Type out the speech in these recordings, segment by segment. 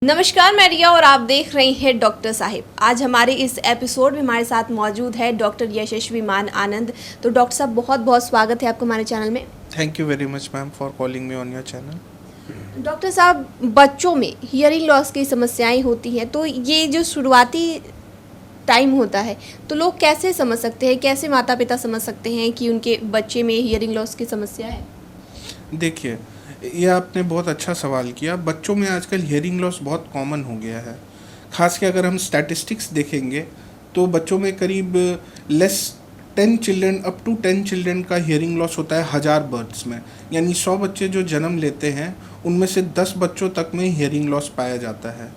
नमस्कार, मैं रिया और आप देख रहे हैं डॉक्टर साहिब। आज हमारे इस एपिसोड में हमारे साथ मौजूद है डॉक्टर यशस्वी मान आनंद। तो डॉक्टर साहब, बहुत बहुत स्वागत है आपको हमारे चैनल में। Thank you very much ma'am for calling me on your channel. Doctor साहब, बच्चों में हियरिंग लॉस की समस्याएं होती हैं, तो ये जो शुरुआती टाइम होता है तो लोग कैसे समझ सकते हैं, कैसे माता पिता समझ सकते हैं कि उनके बच्चे में हियरिंग लॉस की समस्या है? देखिए, ये आपने बहुत अच्छा सवाल किया। बच्चों में आजकल हियरिंग लॉस बहुत कॉमन हो गया है। ख़ास के अगर हम स्टैटिस्टिक्स देखेंगे तो बच्चों में करीब less 10 children up to 10 children का हियरिंग लॉस होता है 1000 बर्थ्स में। यानी 100 बच्चे जो जन्म लेते हैं उनमें से 10 बच्चों तक में हियरिंग लॉस पाया जाता है।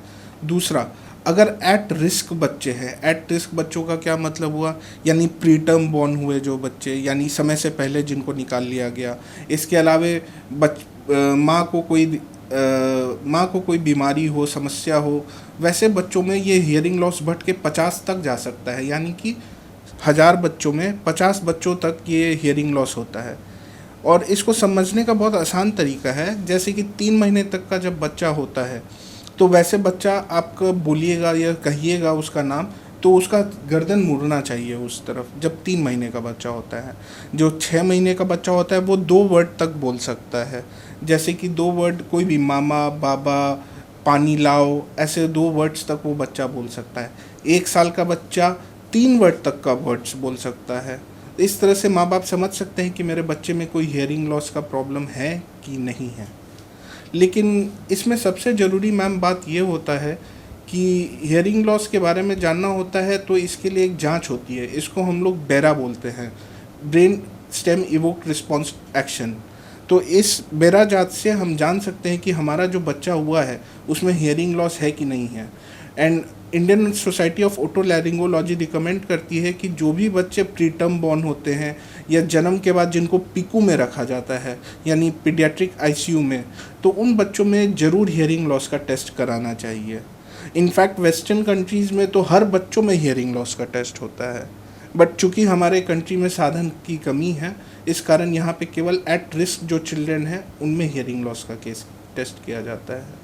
दूसरा, अगर एट रिस्क बच्चे हैं, एट रिस्क बच्चों का क्या मतलब हुआ, यानी प्री टर्म बॉर्न हुए जो बच्चे, यानी समय से पहले जिनको निकाल लिया गया। इसके अलावे माँ को कोई बीमारी हो, समस्या हो, वैसे बच्चों में ये हियरिंग लॉस बढ़ के 50 तक जा सकता है। यानी कि 1000 बच्चों में 50 बच्चों तक ये हियरिंग लॉस होता है। और इसको समझने का बहुत आसान तरीका है। जैसे कि 3 महीने तक का जब बच्चा होता है तो वैसे बच्चा आपका बोलिएगा या कहिएगा उसका नाम तो उसका गर्दन मुड़ना चाहिए उस तरफ, जब 3 महीने का बच्चा होता है। जो 6 महीने का बच्चा होता है वो 2 वर्ड तक बोल सकता है। जैसे कि 2 वर्ड, कोई भी मामा, बाबा, पानी लाओ, ऐसे 2 वर्ड्स तक वो बच्चा बोल सकता है। 1 साल का बच्चा 3 वर्ड तक का वर्ड्स बोल सकता है। इस तरह से माँ बाप समझ सकते हैं कि मेरे बच्चे में कोई हियरिंग लॉस का प्रॉब्लम है कि नहीं है। लेकिन इसमें सबसे ज़रूरी मैम बात ये होता है कि हियरिंग लॉस के बारे में जानना होता है तो इसके लिए एक जांच होती है। इसको हम लोग बेरा बोलते हैं, brain stem evoked response action. तो इस बेरा जांच से हम जान सकते हैं कि हमारा जो बच्चा हुआ है उसमें हियरिंग लॉस है कि नहीं है। And Indian society of otolaryngology recommend करती है कि जो भी बच्चे प्री टर्म बॉर्न होते हैं या जन्म के बाद जिनको पीकू में रखा जाता है, यानी पीडियाट्रिक आईसीयू में, तो उन बच्चों में ज़रूर हियरिंग लॉस का टेस्ट कराना चाहिए। इनफैक्ट वेस्टर्न कंट्रीज़ में तो हर बच्चों में हियरिंग लॉस का टेस्ट होता है। बट चूँकि हमारे कंट्री में साधन की कमी है, इस कारण यहाँ पे केवल एट रिस्क जो चिल्ड्रन हैं उनमें हियरिंग लॉस का केस टेस्ट किया जाता है।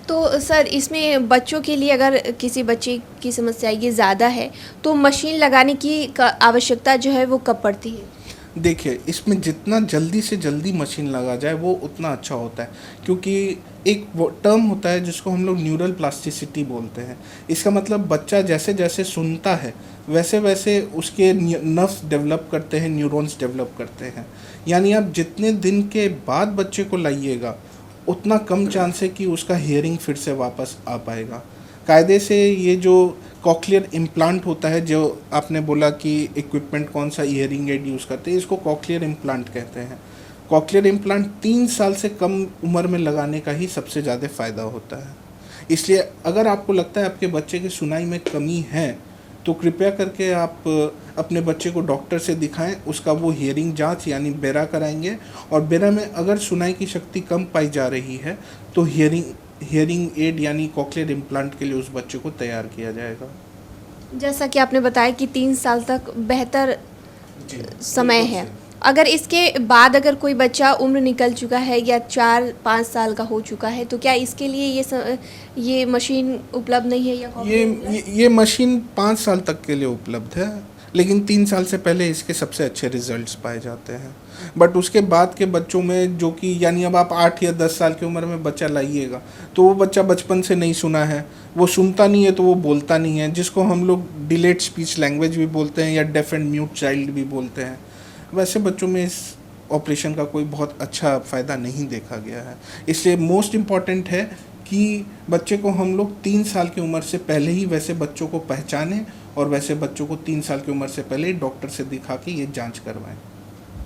तो सर, इसमें बच्चों के लिए अगर किसी बच्चे की समस्या ये ज़्यादा है तो मशीन लगाने की आवश्यकता जो है वो कब पड़ती है? देखिए, इसमें जितना जल्दी से जल्दी मशीन लगा जाए वो उतना अच्छा होता है, क्योंकि एक वो टर्म होता है जिसको हम लोग न्यूरल प्लास्टिसिटी बोलते हैं। इसका मतलब बच्चा जैसे जैसे सुनता है वैसे वैसे उसके नर्व्स डेवलप करते हैं, न्यूरॉन्स डेवलप करते हैं। यानी आप जितने दिन के बाद बच्चे को लाइएगा उतना कम चांस है कि उसका हियरिंग फिर से वापस आ पाएगा। कायदे से ये जो कॉक्लियर इम्प्लांट होता है, जो आपने बोला कि इक्विपमेंट कौन सा हियरिंग एड यूज़ करते हैं, इसको कॉक्लियर इम्प्लांट कहते हैं। कॉक्लियर इम्प्लांट 3 साल से कम उम्र में लगाने का ही सबसे ज़्यादा फ़ायदा होता है। इसलिए अगर आपको लगता है आपके बच्चे की सुनाई में कमी है तो कृपया करके आप अपने बच्चे को डॉक्टर से दिखाएं। उसका वो हियरिंग जांच यानी बेरा कराएंगे, और बेरा में अगर सुनाई की शक्ति कम पाई जा रही है तो हियरिंग एड यानी कॉक्लियर इम्प्लांट के लिए उस बच्चे को तैयार किया जाएगा। जैसा कि आपने बताया कि 3 साल तक बेहतर समय है। अगर इसके बाद अगर कोई बच्चा उम्र निकल चुका है या 4-5 साल का हो चुका है तो क्या इसके लिए ये मशीन उपलब्ध नहीं है? या ये मशीन 5 साल तक के लिए उपलब्ध है, लेकिन 3 साल से पहले इसके सबसे अच्छे रिजल्ट्स पाए जाते हैं। बट उसके बाद के बच्चों में, जो कि यानी अब आप 8 या 10 साल की उम्र में बच्चा लाइएगा तो वो बच्चा बचपन से नहीं सुना है, वो सुनता नहीं है तो वो बोलता नहीं है, जिसको हम लोग डिलेड स्पीच लैंग्वेज भी बोलते हैं या डेफ एंड म्यूट चाइल्ड भी बोलते हैं। वैसे बच्चों में इस ऑपरेशन का कोई बहुत अच्छा फ़ायदा नहीं देखा गया है। इसलिए मोस्ट इम्पॉर्टेंट है कि बच्चे को हम लोग 3 साल की उम्र से पहले ही वैसे बच्चों को पहचानें और वैसे बच्चों को 3 साल की उम्र से पहले ही डॉक्टर से दिखा के ये जांच करवाएं।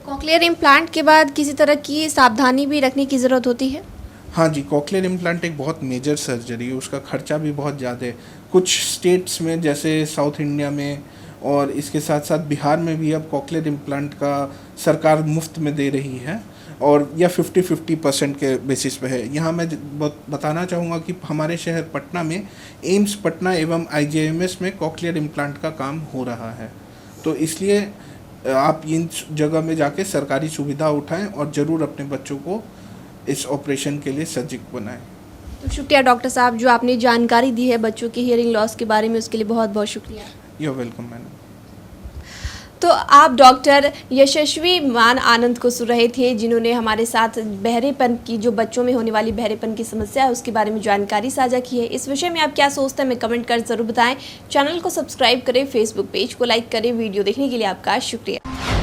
कॉक्लियर इम्प्लांट के बाद किसी तरह की सावधानी भी रखने की ज़रूरत होती है? हाँ जी, कॉक्लियर इम्प्लांट एक बहुत मेजर सर्जरी है, उसका खर्चा भी बहुत ज़्यादा है। कुछ स्टेट्स में जैसे साउथ इंडिया में और इसके साथ साथ बिहार में भी अब कॉक्लियर इम्प्लांट का सरकार मुफ्त में दे रही है, और या 50-50% के बेसिस पे है। यहाँ मैं बताना चाहूँगा कि हमारे शहर पटना में एम्स पटना एवं IJMS में कॉक्लियर इम्प्लांट का काम हो रहा है। तो इसलिए आप इन जगह में जाके सरकारी सुविधा उठाएं और ज़रूर अपने बच्चों को इस ऑपरेशन के लिए सजग बनाएं। तो शुक्रिया डॉक्टर साहब, जो आपने जानकारी दी है बच्चों के हियरिंग लॉस के बारे में, उसके लिए बहुत बहुत शुक्रिया। You are welcome madam. तो आप डॉक्टर यशस्वी मान आनंद को सुन रहे थे, जिन्होंने हमारे साथ बहरेपन की, जो बच्चों में होने वाली बहरेपन की समस्या है, उसके बारे में जानकारी साझा की है। इस विषय में आप क्या सोचते हैं, हमें कमेंट कर ज़रूर बताएं। चैनल को सब्सक्राइब करें, फेसबुक पेज को लाइक करें। वीडियो देखने के लिए आपका शुक्रिया।